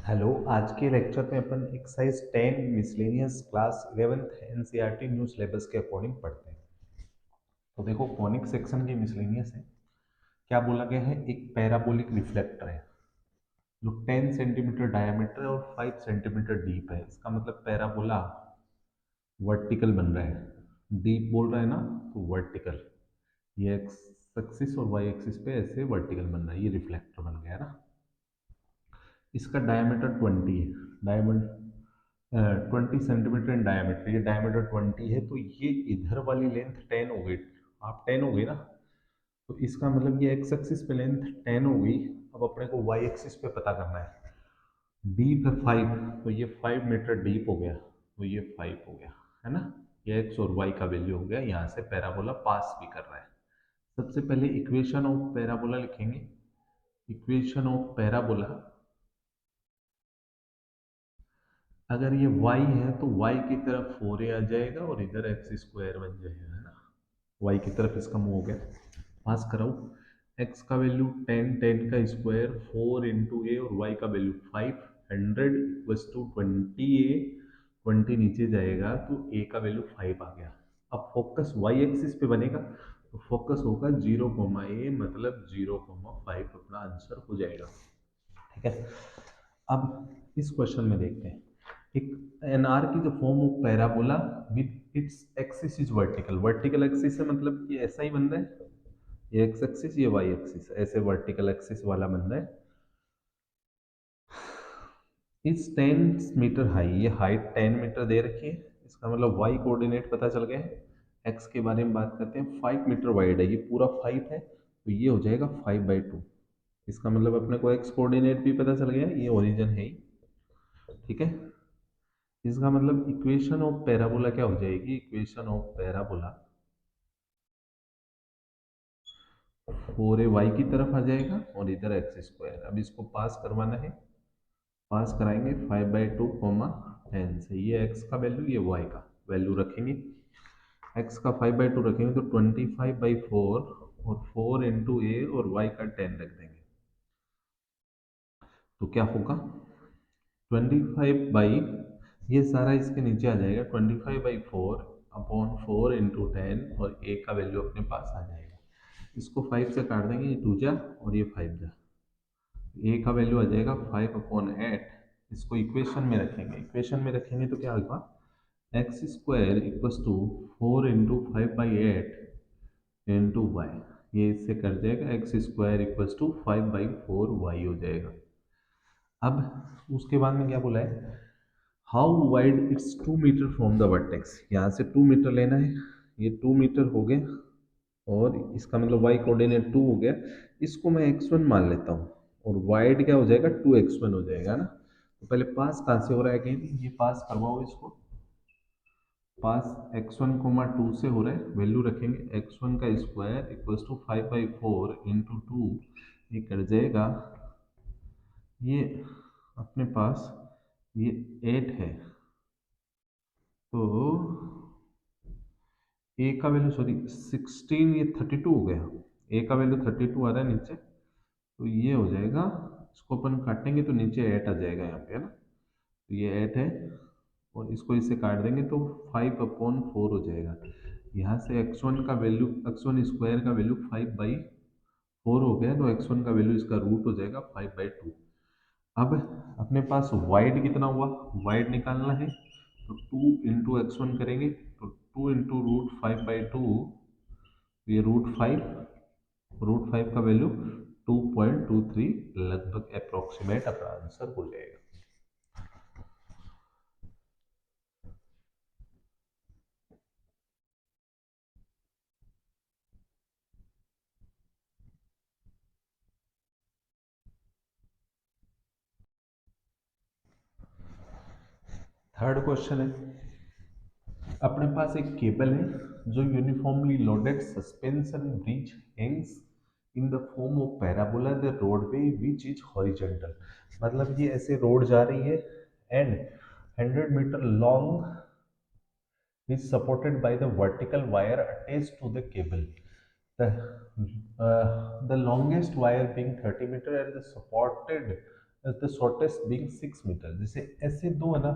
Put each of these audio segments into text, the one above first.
Hello. आज के lecture में अपन exercise 10 miscellaneous class 11th NCERT new syllabus के अकॉर्डिंग पढ़ते हैं। तो देखो, कॉनिक सेक्शन की मिसलेनियस है। क्या बोला गया है? एक पैराबोलिक रिफ्लेक्टर है जो 10 सेंटीमीटर डायमीटर और 5 सेंटीमीटर डीप है। इसका मतलब पैराबोला वर्टिकल बन रहा है। डीप बोल रहा है ना, तो वर्टिकल। ये एक्स एक्सिस और वाई एक्सिस पे ऐसे वर्टिकल बन रहा है। ये रिफ्लेक्टर बन गया ना। इसका डायमीटर 20 है। Diameter 20 centimetre in diameter. ये डायमीटर 20 है, तो ये इधर वाली लेंथ 10 हो गई। आप 10 हो गई ना, तो इसका मतलब ये एक्स एक्सिस पे लेंथ 10 हो गई। अब अपने को वाई एक्सिस पे पता करना है। डीप है 5, तो ये 5 मीटर डीप हो गया, तो ये 5 हो गया, है ना। ये एक्स और वाई का वैल्यू हो गया। यहाँ से पैराबोला पास भी कर रहा है। सबसे पहले इक्वेशन ऑफ पैराबोला लिखेंगे। इक्वेशन ऑफ पैराबोला, अगर ये y है तो y की तरफ 4a आ जाएगा और इधर एक्स स्क्वायर बन जाएगा, है ना। y की तरफ इसका मूव हो गया। पास कराओ। x का वैल्यू 10, 10 का स्क्वायर 4 इंटू ए, और y का वैल्यू 5, 100 इक्वल्स टू 20a। 20 नीचे जाएगा तो a का वैल्यू 5 आ गया। अब फोकस y एक्सिस पे बनेगा, तो फोकस होगा 0, a, मतलब 0, 5 अपना आंसर हो जाएगा। ठीक है। अब इस क्वेश्चन में देखते हैं। एक एनआर की जो form of parabola with its axis is vertical. Vertical axis है मतलब कि ऐसा ही बन रहा है। ये एक्स एक्सिस, ये वाई एक्सिस, ऐसे वर्टिकल एक्सिस वाला बन रहा है। इस 10 मीटर हाई, ये हाइट 10 मीटर दे रखी है। इसका मतलब वाई कोऑर्डिनेट पता चल गया है। एक्स के बारे में बात करते हैं। 5 मीटर वाइड है, ये पूरा 5 है, तो ये हो जाएगा 5/2। इसका मतलब अपने को एक्स कोऑर्डिनेट भी पता चल गया, ये ओरिजिन है ही। ठीक है। इसका मतलब इक्वेशन ऑफ पैराबोला क्या हो जाएगी? Equation of parabola 4a y की तरफ आ जाएगा और इधर एक्स स्क्वायर। अब इसको पास करवाना है। पास कराएंगे 5/2, 10 से। ये x का वैल्यू, ये y का वैल्यू रखेंगे। x का 5/2 रखेंगे तो 25/4, और 4 इंटू ए और y का 10 रख देंगे, तो क्या होगा? 25 बाई, ये सारा इसके नीचे आ जाएगा। 25/4 अपॉन 4 इंटू 10, और ए का वैल्यू अपने पास आ जाएगा। इसको 5 से काट देंगे, ये 2 जा और ये 5 जा। ए का वैल्यू आ जाएगा 5/8। इसको इक्वेशन में रखेंगे। इक्वेशन में रखेंगे तो क्या होगा? X square equals to 4 into 5/8 into y. ये इससे कट जाएगा। एक्स स्क्वायर इक्वल्स टू 5/4 y हो जाएगा। अब उसके बाद में क्या बोला है? How wide it's 2 metre from the vertex. यहाँ से 2 मीटर लेना है। ये 2 मीटर हो गया, और इसका मतलब y कोऑर्डिनेट 2 हो गया। इसको मैं x1 मान लेता हूँ, और वाइड क्या हो जाएगा? 2x1 हो जाएगा ना। तो पहले पास कहाँ से हो रहा है? अगेन ये पास करवाओ इसको। पास x1, 2 से हो रहा है। वैल्यू रखेंगे x1 का स्क्वायर इक्वल्स टू 5/4 इंटू 2। ये कर जाएगा, ये अपने पास ये 8 है, तो ए का वैल्यू, सॉरी 16, ये 32 हो गया। ए का वैल्यू 32 आ रहा है नीचे, तो ये हो जाएगा। इसको अपन काटेंगे तो नीचे 8 आ जाएगा यहाँ पे, है ना। तो ये 8 है, और इसको इससे काट देंगे तो 5/4 हो जाएगा। यहाँ से x1 का वैल्यू, x1 स्क्वायर का वैल्यू 5/4 हो गया, तो x1 का वैल्यू इसका रूट हो जाएगा 5/2। अब अपने पास वाइड कितना हुआ? वाइड निकालना है, तो 2 इंटू x1 करेंगे, तो 2 इंटू √5/2, ये √5 का वैल्यू 2.23, लगभग अप्रोक्सीमेट अपना आंसर हो जाएगा। थर्ड क्वेश्चन है। अपने पास एक केबल है जो uniformly loaded suspension bridge hangs in the form of parabola the roadway which is horizontal. मतलब ये ऐसे रोड जा रही है, and 100 metre long is supported by the vertical wire attached to the cable. The longest wire being 30 meter and the supported the shortest being 6 metre. जैसे ऐसे दो है ना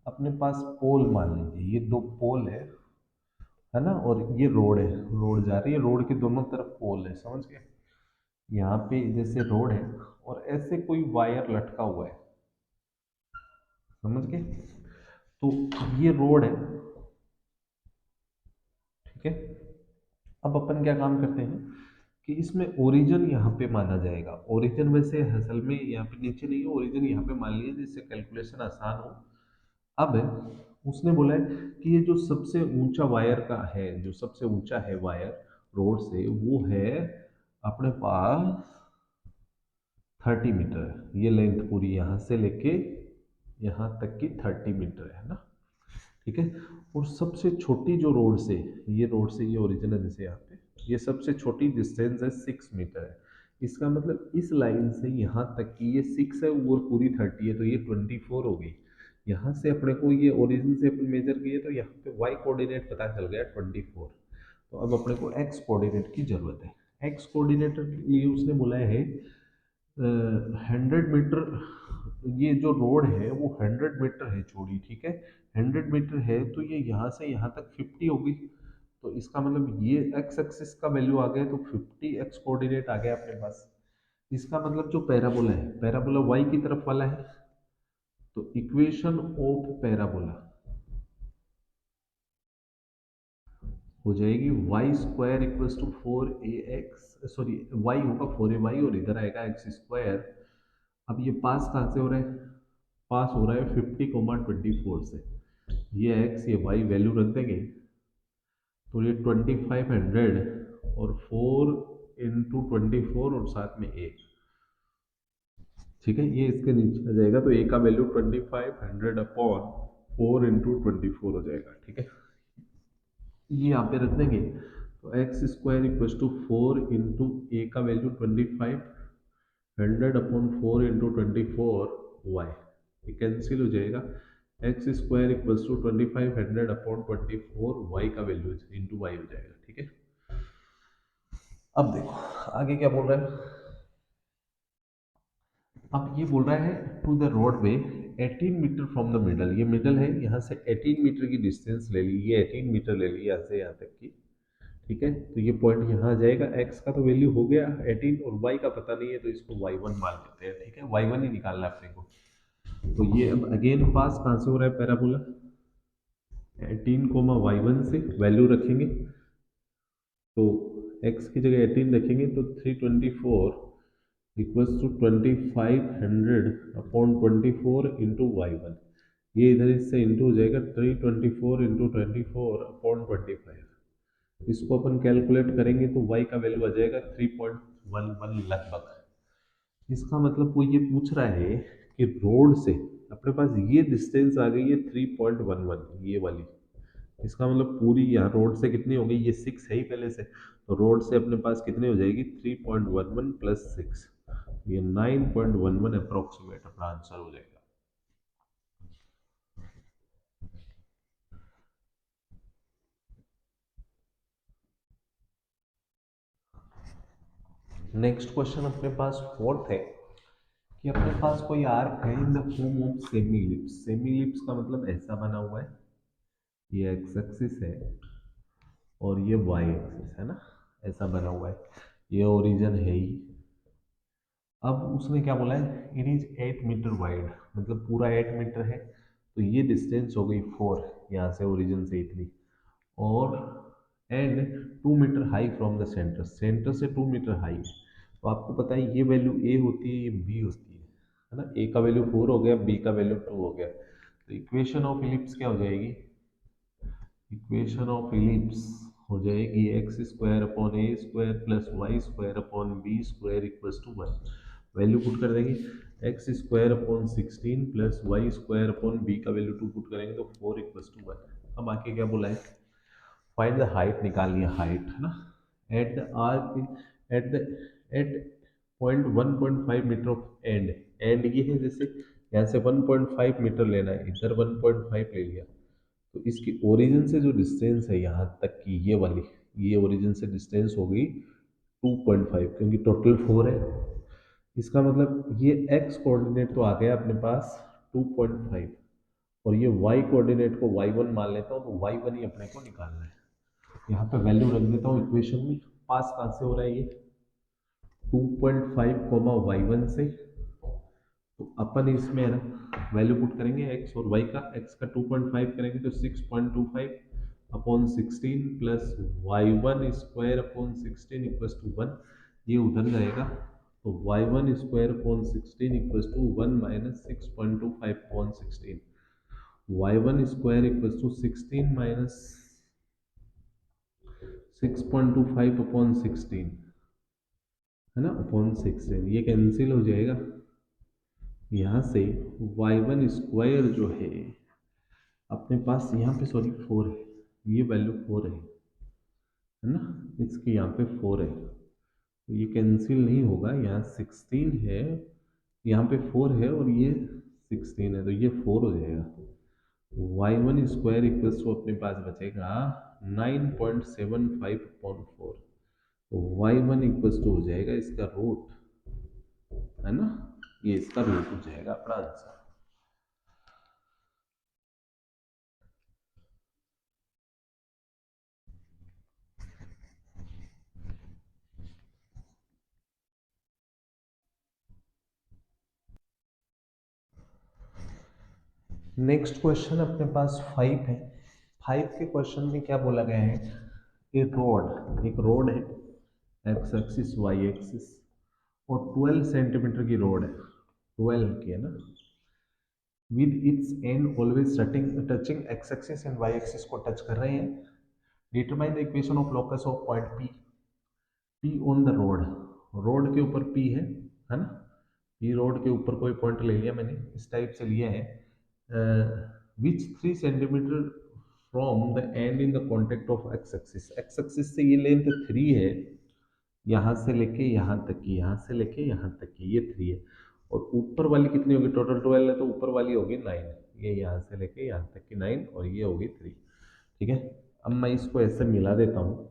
अपने पास पोल, मान लीजिए ये दो पोल है ना, और ये रोड है, रोड जा रही है, रोड के दोनों तरफ पोल है, समझ गए। यहाँ पे जैसे रोड है और ऐसे कोई वायर लटका हुआ है, समझ गए। तो ये रोड है, ठीक है। अब अपन क्या काम करते हैं कि इसमें ओरिजिन यहाँ पे माना जाएगा। ओरिजिन वैसे असल में यहाँ पे नीचे नहीं है, ओरिजिन यहाँ पे मान लीजिए जिससे कैलकुलेशन आसान हो। अब उसने बोला है कि ये जो सबसे ऊंचा वायर का है, जो सबसे ऊंचा है वायर रोड से, वो है अपने पास 30 मीटर है। ये लेंथ पूरी यहाँ से लेके यहाँ तक की 30 मीटर है ना, ठीक है। और सबसे छोटी जो रोड से ये ओरिजिन है, जैसे यहाँ पे ये सबसे छोटी डिस्टेंस है 6 मीटर है। इसका मतलब इस लाइन से यहाँ तक की ये 6 है और पूरी 30 है, तो ये 24 हो गई। यहाँ से अपने को ये ओरिजिन से अपन मेजर किए तो यहाँ पे वाई कोऑर्डिनेट पता चल गया 24। तो अब अपने को एक्स कोऑर्डिनेट की जरूरत है। एक्स कोऑर्डिनेट के लिए उसने बोला है 100 मीटर। ये जो रोड है वो 100 मीटर है चौड़ी, ठीक है। 100 मीटर है तो ये यहाँ से यहाँ तक 50 होगी। तो इसका मतलब ये एक्स एक्सिस का वैल्यू आ गया, तो 50 एक्स कोऑर्डिनेट आ गया अपने पास। इसका मतलब जो पैराबोला है, पैराबोला वाई की तरफ वाला है, तो इक्वेशन ऑफ पैराबोला हो जाएगी y square equals to 4 AX, sorry y होगा 4 AY और इधर आएगा एक्स स्क्वायर। अब ये पास कहाँ से हो रहा है, पास हो रहा है 50,24 से। ये एक्स ये वाई वैल्यू रख देंगे तो ये 2500 और 4 × 24 और साथ में एक, ठीक है। ये इसके नीचे आ जाएगा, तो ए का वैल्यू 2500/4 × 24 हो जाएगा, ठीक है। ये यहाँ पे रख देंगे तो एक्स स्क्वायर इक्वल्स टू 4 × ए का वैल्यू 2500/4 × 24 वाई, ये कैंसिल हो जाएगा। X square equals to 2500/24 y का वैल्यू इंटू वाई हो जाएगा, ठीक है। अब देखो आगे क्या बोल रहा है। अब ये बोल रहा है to the roadway 18 metre from the middle. ये मिडल है, यहाँ से 18 मीटर की डिस्टेंस ले ली, ये 18 मीटर ले ली यहाँ से यहाँ तक की, ठीक है। तो ये पॉइंट यहाँ आ जाएगा, x का तो वैल्यू हो गया 18 और y का पता नहीं है, तो इसको y1 मान लेते हैं, ठीक है। y1 ही निकालना है अपने को। तो ये अब अगेन पास कहाँ से हो रहा है पैराबोला, 18 y1 से वैल्यू रखेंगे, तो x की जगह 18 रखेंगे तो 324 इक्वल्स टू 2500/24 इंटू वाई1। ये इधर इससे इंटू हो जाएगा 324 × 24/25। इसको अपन कैलकुलेट करेंगे तो y का वैल्यू आ जाएगा 3.11 लगभग। इसका मतलब वो ये पूछ रहा है कि रोड से अपने पास ये डिस्टेंस आ गई है 3.11, ये वाली। इसका मतलब पूरी यहाँ रोड से कितनी हो गई, ये 6 है ही पहले से, तो रोड से अपने पास कितनी हो जाएगी 3.11 प्लस 6, ये 9.11 अप्रोक्सीमेट अपना आंसर हो जाएगा। नेक्स्ट क्वेश्चन अपने पास फोर्थ है कि अपने पास कोई आर्क है इन the form of semi ellipse. Semi ellipse का मतलब ऐसा बना हुआ है, ये एक्स एक्सिस है और ये वाई एक्सिस है ना, ऐसा बना हुआ है, ये ओरिजिन है ही। अब उसने क्या बोला है, इट इज 8 मीटर वाइड, मतलब पूरा 8 मीटर है, तो ये डिस्टेंस हो गई 4 यहाँ से ओरिजिन से इतनी, और and 2 metre high from the centre, centre से 2 मीटर हाई। तो आपको पता है ये वैल्यू ए होती है, ये बी होती है ना। ए का वैल्यू 4 हो गया, बी का वैल्यू 2 हो गया, तो इक्वेशन ऑफ इलिप्स क्या हो जाएगी, इक्वेशन ऑफ इलिप्स हो जाएगी x square upon a square plus y square upon b square equals to 1। Value put कर देंगे, x square upon 16 plus y square upon b का वैल्यू 2 पुट करेंगे तो 4 इक्वल्स टू 1। अब आके क्या बोला है, फाइंड द हाइट निकालनी है, हाइट है ना, at the arch at the at point 1.5 metre of end. And ये है, जैसे यहाँ से 1.5 मीटर लेना है, इधर 1.5 ले लिया, तो इसकी ओरिजिन से जो डिस्टेंस है यहाँ तक की, ये वाली, ये ओरिजिन से डिस्टेंस हो गई 2.5, क्योंकि टोटल 4 है, इसका मतलब ये एक्स कोऑर्डिनेट तो आ गया अपने पास 2.5, और ये वाई कोऑर्डिनेट को y1 मान लेता हूँ, तो y1 ही अपने को निकालना है। यहाँ पे वैल्यू रख देता हूँ इक्वेशन में। पास कहाँ से हो रहा है ये 2.5 कोमा y1 से, तो अपन इसमें है ना वैल्यू पुट करेंगे x और y का। x का 2.5 करेंगे तो 6.25 upon 16 plus y1 square upon 16 equals to 1, ये उधर जाएगा, तो y1 square upon 16 equals to 1 minus 6.25 upon 16, y1 square equals to 16 minus 6.25 upon 16, है ना, अपॉन 16, ये कैंसिल हो जाएगा। यहाँ से y1 स्क्वायर जो है अपने पास यहाँ पे, सॉरी 4 है, ये वैल्यू 4 है ना, इसके यहाँ पे 4 है, तो ये कैंसिल नहीं होगा। यहाँ 16 है, यहाँ पे 4 है और ये 16 है, तो ये 4 हो जाएगा। y1 स्क्वायर इक्वल्स टू अपने पास बचेगा 9.75 अपॉन 4, तो y1 इक्वल्स टू हो जाएगा इसका रूट, है ना, ये इसका रूट हो जाएगा अपना आंसर। नेक्स्ट क्वेश्चन अपने पास 5 है। 5 के क्वेश्चन में क्या बोला गया है, एक रोड है, एक्स एक्सिस वाई एक्सिस, और 12 सेंटीमीटर की रोड है, 12 की है ना, with its end always touching x axis and y axis को टच कर रहे हैं। Determine the equation of locus of point P, P on the rod, rod के ऊपर पी है ना, पी रोड के ऊपर कोई पॉइंट ले लिया मैंने, इस टाइप से लिया है, विच 3 centimetre from the and in the contact of x axis, x axis से ये लेंथ 3 है, यहाँ से लेके यहाँ तक की, यहाँ से लेके यहाँ तक की, ये 3 है, और ऊपर वाली कितनी होगी, टोटल 12 है तो ऊपर वाली होगी 9, ये यहाँ से लेके यहाँ तक की 9 और ये होगी 3, ठीक है। अब मैं इसको ऐसे मिला देता हूँ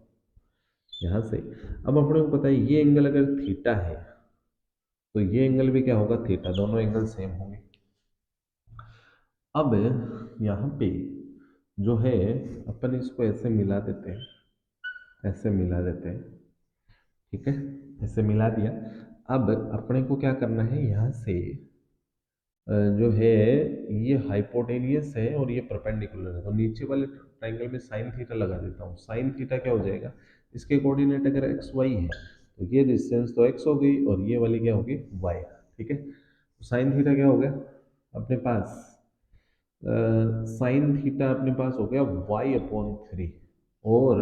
यहाँ से। अब अपने को पता है ये एंगल अगर थीटा है तो ये एंगल भी क्या होगा, थीटा, दोनों एंगल सेम होंगे। अब यहाँ पे जो है अपन इसको ऐसे मिला देते हैं, ऐसे मिला देते हैं, ठीक है, ऐसे मिला दिया। अब अपने को क्या करना है, यहाँ से जो है ये हाइपोटेनियस है और ये परपेंडिकुलर है, तो नीचे वाले ट्राइंगल में साइन थीटा लगा देता हूँ। साइन थीटा क्या हो जाएगा, इसके कोऑर्डिनेट अगर एक्स वाई है तो ये डिस्टेंस तो एक्स हो गई और ये वाली क्या होगी, वाई, ठीक है। तो साइन थीटा क्या हो गया अपने पास, साइन थीटा अपने पास हो गया वाई अपॉन 3, और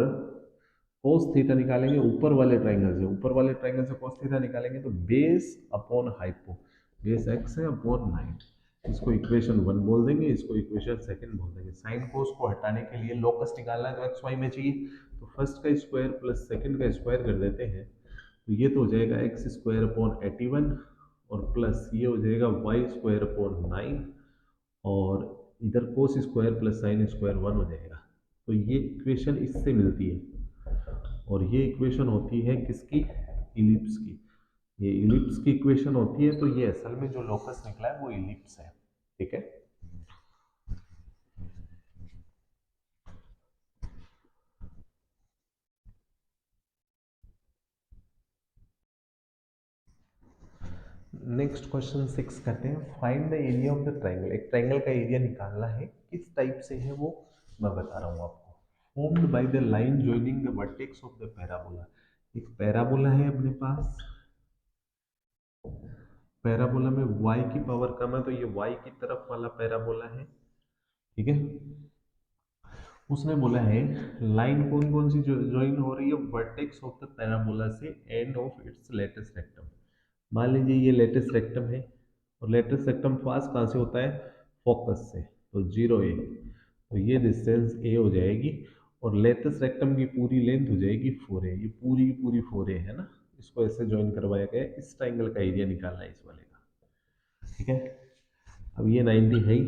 कोस थीटा निकालेंगे ऊपर वाले ट्राइंगल से, ऊपर वाले ट्राइंगल से कोस थीटा निकालेंगे तो base upon hypo, base x है अपॉन 9, इसको इक्वेशन 1 बोल देंगे, इसको इक्वेशन सेकंड बोल देंगे। साइन कोस को हटाने के लिए लोकस निकालना है तो एक्स वाई में चाहिए, तो फर्स्ट का स्क्वायर प्लस सेकंड का स्क्वायर कर देते हैं, तो ये तो हो जाएगा एक्स स्क्वायर अपॉन 81, और प्लस ये हो जाएगा वाई स्क्वायर अपॉन 9, और इधर cos square plus sine square 1 हो जाएगा। तो ये इक्वेशन इससे मिलती है, और ये इक्वेशन होती है किसकी, इलिप्स की, ये इलिप्स की इक्वेशन होती है, तो ये असल में जो लोकस निकला है वो इलिप्स है, ठीक है। नेक्स्ट क्वेश्चन 6 करते हैं। Find the area of the triangle, एक ट्राइंगल का एरिया निकालना है, किस टाइप से है वो मैं बता रहा हूँ आपको। Formed by the line joining the vertex of the parabola, एक पैराबोला है अपने पास, पैराबोला में y की पावर कम है तो ये y की तरफ वाला पैराबोला है, ठीक है। उसने बोला है लाइन कौन कौन सी ज्वाइन हो रही है, वर्टेक्स ऑफ द पैराबोला से end of its latus rectum. मान लीजिए ये लेटेस्ट रेक्टम है, और लेटेस्ट रेक्टम पास कहाँ से होता है, फोकस से, तो 0 a, तो ये डिस्टेंस a हो जाएगी, और लेटेस्ट रेक्टम की पूरी लेंथ हो जाएगी 4a, ये पूरी की पूरी 4a है ना, इसको ऐसे ज्वाइन करवाया गया, इस ट्राइंगल का एरिया निकालना है इस वाले का, ठीक है। अब ये 90 है ही,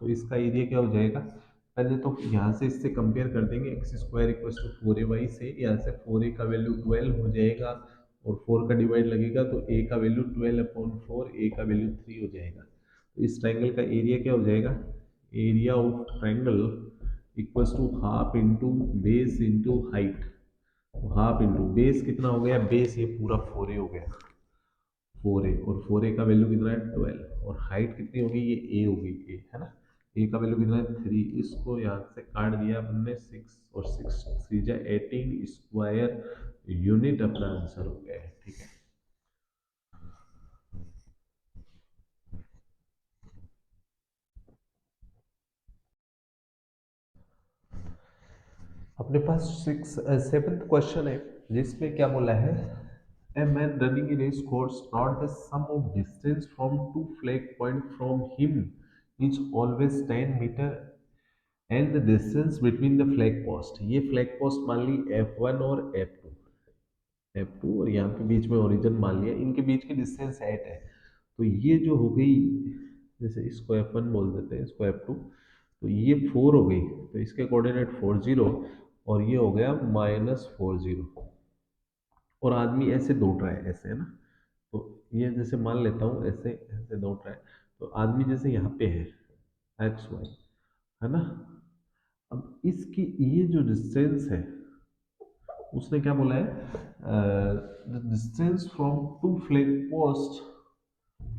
तो इसका एरिया क्या हो जाएगा, पहले तो यहाँ से इससे कंपेयर कर देंगे, x square equal to 4ay से, यहाँ से 4a का वैल्यू 12 हो जाएगा, और 4 का डिवाइड लगेगा तो ए का वैल्यू 12/4, ए का वैल्यू 3 हो जाएगा। तो इस ट्राइंगल का एरिया क्या हो जाएगा? Area of triangle equals to half into base into height. Half into base कितना हो गया? बेस ये पूरा 4a हो गया, 4a, और 4a का वैल्यू कितना है? 12, और हाइट कितनी होगी? ये a होगी, a है ना। a का वैल्यू कितना है? 3। इसको यहाँ से काट दिया अपन ने, 6 और 6 3 जा 18 स्क्वायर यूनिट अपना आंसर हो गया है। ठीक है, अपने पास सेवेंथ क्वेश्चन है जिसमें क्या बोला है? A man running a race course, not the sum of distance from two flag point from him is always 10 meter and the distance between the flag post। ये flag post मान ली F1 और F2 और यहाँ पे बीच में origin मान लिया, इनके बीच की डिस्टेंस 8 है। तो ये जो हो गई, जैसे इसको F1 बोल देते हैं, इसको F2, तो ये 4 हो गई, तो इसके कोऑर्डिनेट 40 और ये हो गया -40। और आदमी ऐसे दौड़ रहा है, ऐसे है ना। तो ये जैसे मान लेता हूँ, ऐसे ऐसे दौड़ रहा है, तो आदमी जैसे यहाँ पे है XY, है ना। अब इसकी ये जो डिस्टेंस है, उसने क्या बोला है? Distance from two flag post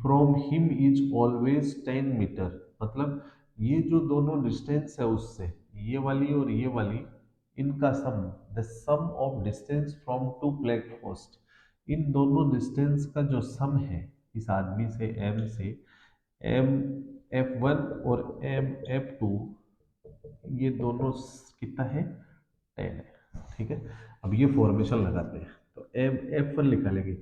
from him is always 10 metre. मतलब ये जो दोनों डिस्टेंस है उससे, ये वाली और ये वाली, इनका sum, the sum of distance from two flag post, इन दोनों डिस्टेंस का जो सम है इस आदमी से, एम से, एम F1 और एम F2, ये दोनों कितना है? 10 है। ठीक है, अब ये फॉर्मेशन लगाते हैं, तो एम F1 निकालेंगे,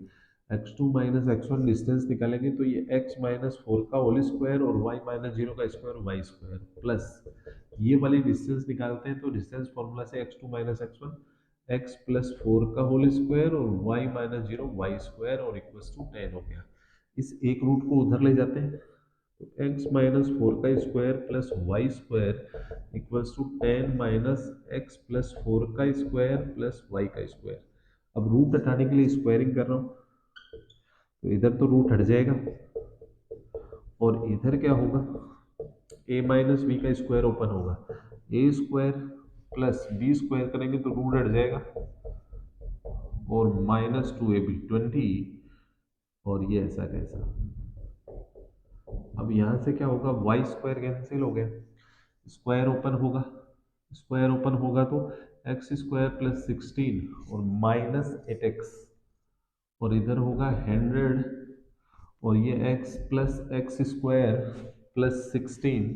x2 माइनस x1 डिस्टेंस निकालेंगे, तो ये x माइनस 4 का होल स्क्वायर और y माइनस 0 का स्क्वायर, वाई स्क्वायर, प्लस ये वाली डिस्टेंस निकालते हैं, तो डिस्टेंस फॉर्मूला से x2 minus x1 x plus 4 का होल स्क्वायर और y माइनस 0 वाई स्क्वायर और इक्वल्स टू 10 हो गया। इस एक रूट को उधर ले जाते हैं, तो x माइनस 4 का square plus y square equals to 10 minus x plus 4 का स्क्वायर प्लस वाई का स्क्वायर। अब रूट हटाने के लिए स्क्वायरिंग कर रहा हूँ, तो इधर तो रूट हट जाएगा और इधर क्या होगा? a माइनस बी का स्क्वायर ओपन होगा, ए स्क्वायर प्लस बी स्क्वायर करेंगे तो रूट हट जाएगा, और -2ab 20, और ये ऐसा कैसा। अब यहाँ से क्या होगा? वाई स्क्वायर कैंसिल हो गया, स्क्वायर ओपन होगा, स्क्वायर ओपन होगा तो एक्स स्क्वायर प्लस 16 और -8x, और इधर होगा 100, और ये x plus x square plus 16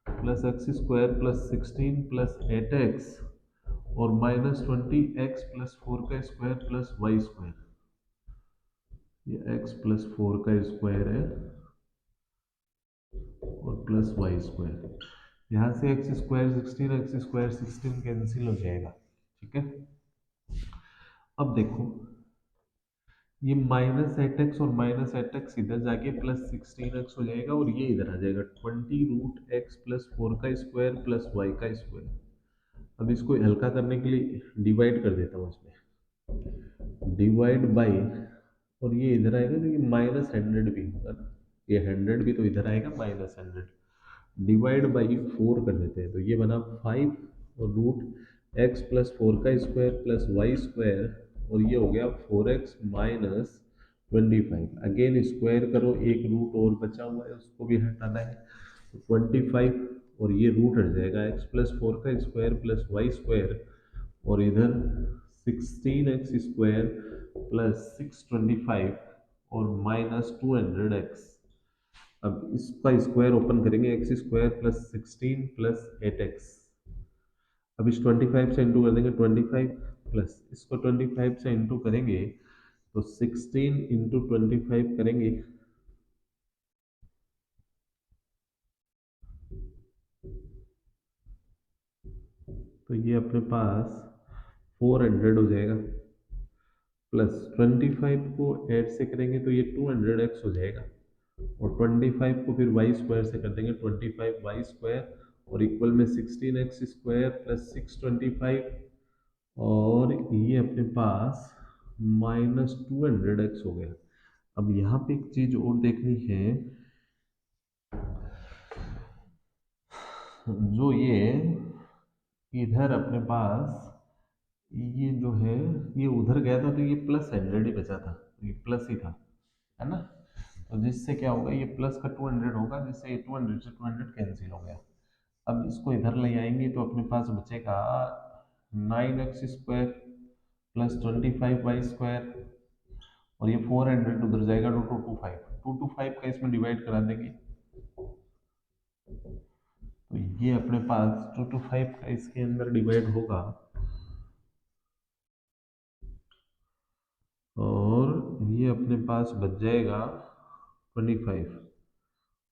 plus x square plus 16 plus 8x और -20x प्लस 4 का स्क्वायर प्लस वाई स्क्वायर। ये x प्लस 4 का स्क्वायर है और प्लस वाई स्क्वायर। यहाँ से x square 16, x square 16 cancel हो जाएगा। ठीक है, अब देखो, ये -8x और -8x इधर जाके +16x हो जाएगा, और ये इधर आ जाएगा 20√x प्लस 4 का स्क्वायर प्लस वाई का स्क्वायर। अब इसको हल्का करने के लिए डिवाइड कर देता हूँ इसमें, डिवाइड बाई, और ये इधर आएगा तो ये -100 भी होगा ना, ये 100 भी तो इधर आएगा, -100 डिवाइड बाई 4 कर देते हैं, तो ये बना 5 और रूट एक्स प्लस 4 का स्क्वायर प्लस वाई स्क्वायर, और ये हो गया 4x माइनस 25। अगेन स्क्वायर करो, एक रूट और बचा हुआ है उसको भी हटाना है, तो 25, और ये रूट हट जाएगा, एक्स प्लस 4 का स्क्वायर प्लस वाई स्क्वायर, और इधर 16x स्क्वायर प्लस 625 और -200x। अब इसका स्क्वायर ओपन करेंगे, x square plus 16 plus 8x। अब इस 25 से इंटू कर देंगे, 25 प्लस इसको 25 से इंटू करेंगे तो 16 इंटू 25 करेंगे, तो ये अपने पास 400 हो जाएगा, प्लस 25 को 8 से करेंगे तो ये 200x हो जाएगा, और 25 को फिर वाई स्क्वायर से कर देंगे, 25 वाई स्क्वायर, और इक्वल में 16x स्क्वायर प्लस 625, और ये अपने पास -200x हो गया। अब यहाँ पे एक चीज और देखनी है, जो ये इधर अपने पास ये जो है, ये उधर गया था तो ये +100 ही बचा था, ये प्लस ही था, है ना। तो जिससे क्या होगा, ये प्लस का 200 होगा, जिससे ये 200 से 200 कैंसिल हो गया। अब इसको इधर ले आएंगे तो अपने पास बचेगा 9x² +25y², और ये 400 उधर जाएगा, 225 का इसमें डिवाइड करा देंगे, तो ये अपने पास 225 का इसके अंदर डिवाइड होगा, और ये अपने पास बच जाएगा 25,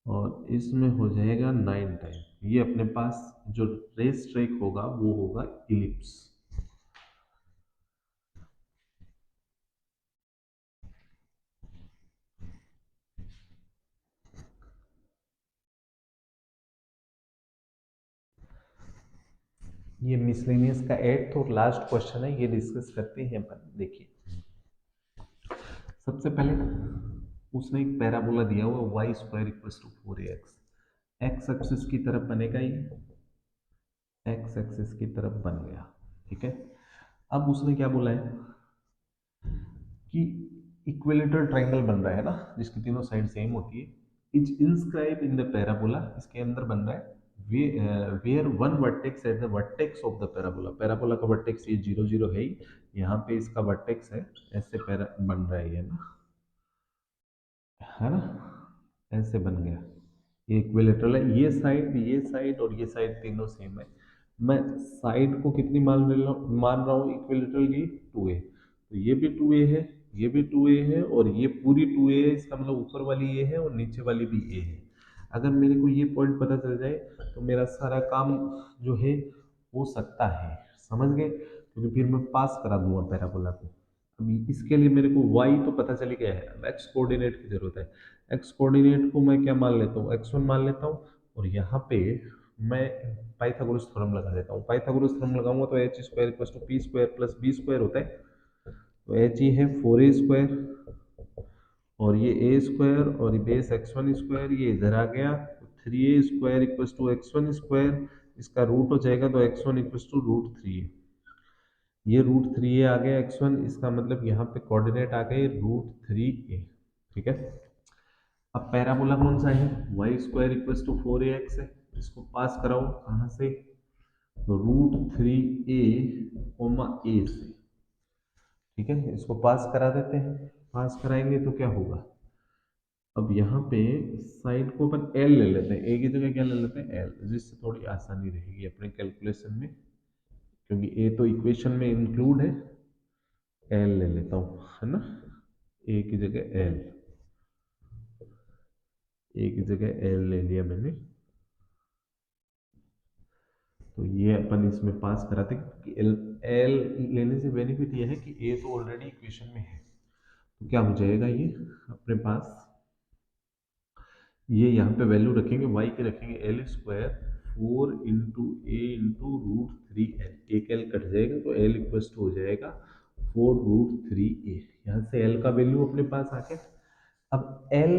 और इसमें हो जाएगा 9 टाइम। ये अपने पास जो रेस ट्रैक होगा वो होगा इलिप्स। ये मिसलेनियस का 8th और लास्ट क्वेश्चन है, ये डिस्कस करते हैं अपन। देखिए सबसे पहले उसने एक पैराबोला दिया हुआ y² = 4ax, एक्स एक्सिस की तरफ बनेगा, ये एक्स एक्सिस की तरफ बन गया, ठीक है। अब उसने क्या बोला है कि इक्विलेटरल ट्रायंगल बन रहा है ना, जिसकी तीनों साइड सेम होती है, is inscribe in the parabola, इसके अंदर बन रहा है where one vertex at the vertex of the parabola, parabola का वर्टेक्स ये 0 0 है ही, यहाँ पे इसका वर्टेक्स है, ऐसे पैरा बन रहा है ये ना, है ना, ऐसे बन गया, ये इक्विलेटरल है, ये साइड और ये साइड तीनों सेम है। मैं साइड को कितनी मान रहा हूँ इक्विलेटरल की, 2a, तो ये भी 2a है, ये भी 2a है, और ये पूरी 2a है, इसका मतलब ऊपर वाली ये है और नीचे वाली भी a है। अगर मेरे को ये पॉइंट पता चल जाए तो मेरा सारा काम जो है हो सकता है, समझ गए, क्योंकि फिर मैं पास करा दूंगा पैराबोला को। अभी इसके लिए मेरे को y तो पता चल गया है, अब x कोऑर्डिनेट की जरूरत है। x कोऑर्डिनेट को मैं क्या मान लेता हूँ, x1 मान लेता हूँ, और यहाँ पे मैं पाइथागोरस थ्योरम लगा देता हूँ। पाइथागोरस थ्योरम लगाऊंगा तो h² = p² + b² होता है, तो h ही है 4a², और ये a² और ये बेस x1², ये इधर आ गया, तो 3a² = x1², इसका रूट हो जाएगा तो x1 = √3a, ये √3a आ गया x1, इसका मतलब यहाँ पे कोऑर्डिनेट आ गए √3a, ठीक है। अब पैराबोला कौन सा है, y² = 4ax है, इसको पास कराओ कहाँ से, √3a, a से, ठीक है, इसको पास करा देते हैं। पास कराएंगे तो क्या होगा, अब यहाँ पे साइड को अपन l ले लेते हैं, a की जगह क्या ले लेते हैं, l, जिससे थोड़ी आसानी रहेगी अपने कैलकुलेशन में, क्योंकि a तो इक्वेशन में इंक्लूड है, l ले लेता हूँ, है ना, a की जगह l, a की जगह l ले लिया मैंने, तो ये अपन इसमें पास कराते हैं कि एल लेने से बेनिफिट ये है कि ए तो ऑलरेडी इक्वेशन में है, तो क्या हो जाएगा ये अपने पास, ये यहाँ पे वैल्यू रखेंगे y की, रखेंगे l², 4 × a × √3l, एक l कट जाएगा तो l = हो जाएगा 4√3a, यहाँ से l का वैल्यू अपने पास आ गया। अब l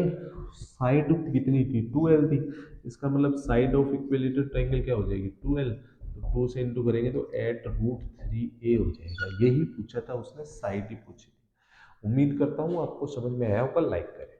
साइड कितनी थी, 2l थी, इसका मतलब साइड ऑफ इक्विलेटरल ट्रायंगल क्या हो जाएगी, 2l, तो 2 से इंटू करेंगे तो 8√3a हो जाएगा। यही पूछा था उसने, साइड ही पूछी थी। उम्मीद करता हूँ आपको समझ में आया होगा, लाइक करें।